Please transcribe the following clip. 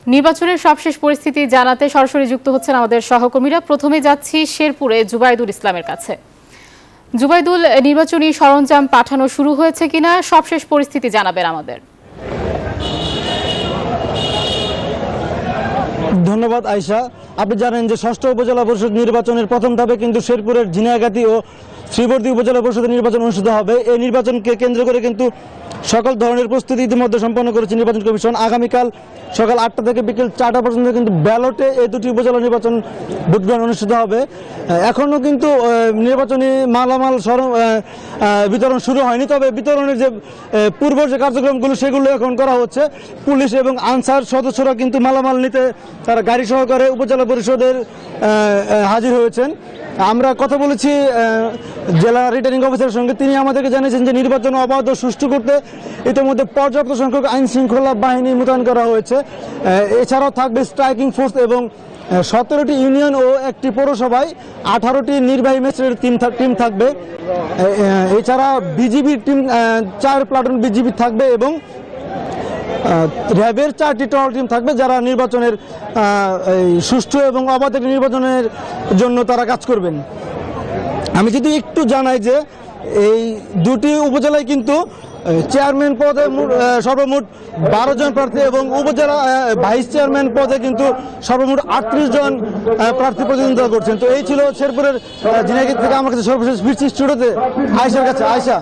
নির্বাচনের সবশেষ পরিস্থিতি জানাতে সরাসরি যুক্ত হচ্ছেন আমাদের সহকর্মীরা। প্রথমে যাচ্ছি শেরপুরে জুবাইদুল ইসলামের কাছে। জুবাইদুল, নির্বাচনী সরঞ্জাম পাঠানো শুরু হয়েছে কিনা, সবশেষ পরিস্থিতি জানাবেন আমাদের। ধন্যবাদ আয়শা। আপনি জানেন যে ষষ্ঠ উপজেলা পরিষদ নির্বাচনের প্রথম ধাপে কিন্তু শেরপুরের ঝিনাইগাতি ও শ্রীবর্দী উপজেলা পরিষদের নির্বাচন অনুষ্ঠিত হবে। এই নির্বাচনকে কেন্দ্র করে কিন্তু সকল ধরনের প্রস্তুতি ইতিমধ্যে সম্পন্ন করেছে নির্বাচন কমিশন। আগামীকাল সকাল 8টা থেকে বিকেল 4টা পর্যন্ত কিন্তু ব্যালটে এই দুটি উপজেলা নির্বাচন ভোট গ্রহণ অনুষ্ঠিত হবে। এখনও কিন্তু নির্বাচনী মালামাল বিতরণ শুরু হয়নি, তবে বিতরণের যে পূর্ব যে কার্যক্রমগুলো সেগুলো এখন করা হচ্ছে। পুলিশ এবং আনসার সদস্যরা কিন্তু মালামাল নিতে তারা গাড়ি সহকারে উপজেলা পরিষদের হাজির হয়েছেন। আমরা কথা বলেছি জেলা রিটার্নিং অফিসারের সঙ্গে, তিনি আমাদেরকে জানিয়েছেন যে নির্বাচন অবাধ ও সুষ্ঠু করতে ইতিমধ্যে পর্যাপ্ত সংখ্যক আইন শৃঙ্খলা বাহিনী মোতায়েন করা হয়েছে। এছাড়াও থাকবে স্ট্রাইকিং ফোর্স এবং 17টি ইউনিয়ন ও একটি পৌরসভায় 18টি নির্বাহী ম্যাজিস্ট্রেটের টিম থাকবে। এছাড়া বিজিবি টিম 4 প্লাটুন বিজিবি থাকবে এবং র্যাবের 4টি টহল টিম থাকবে, যারা নির্বাচনের সুষ্ঠু এবং অবাধ নির্বাচনের জন্য তারা কাজ করবেন। আমি যদি একটু জানাই যে এই দুটি উপজেলায় কিন্তু চেয়ারম্যান পদে সর্বমোট 12 জন প্রার্থী এবং উপজেলা ভাইস চেয়ারম্যান পদে কিন্তু সর্বমোট 38 জন প্রার্থী প্রতিদ্বন্দ্বিতা করছেন। তো এই ছিল শেরপুরের ঝিনাইগাতি থেকে আমার কাছে সর্বশেষ ফিরছি স্টুডিওতে আয়শার কাছে। আয়শা।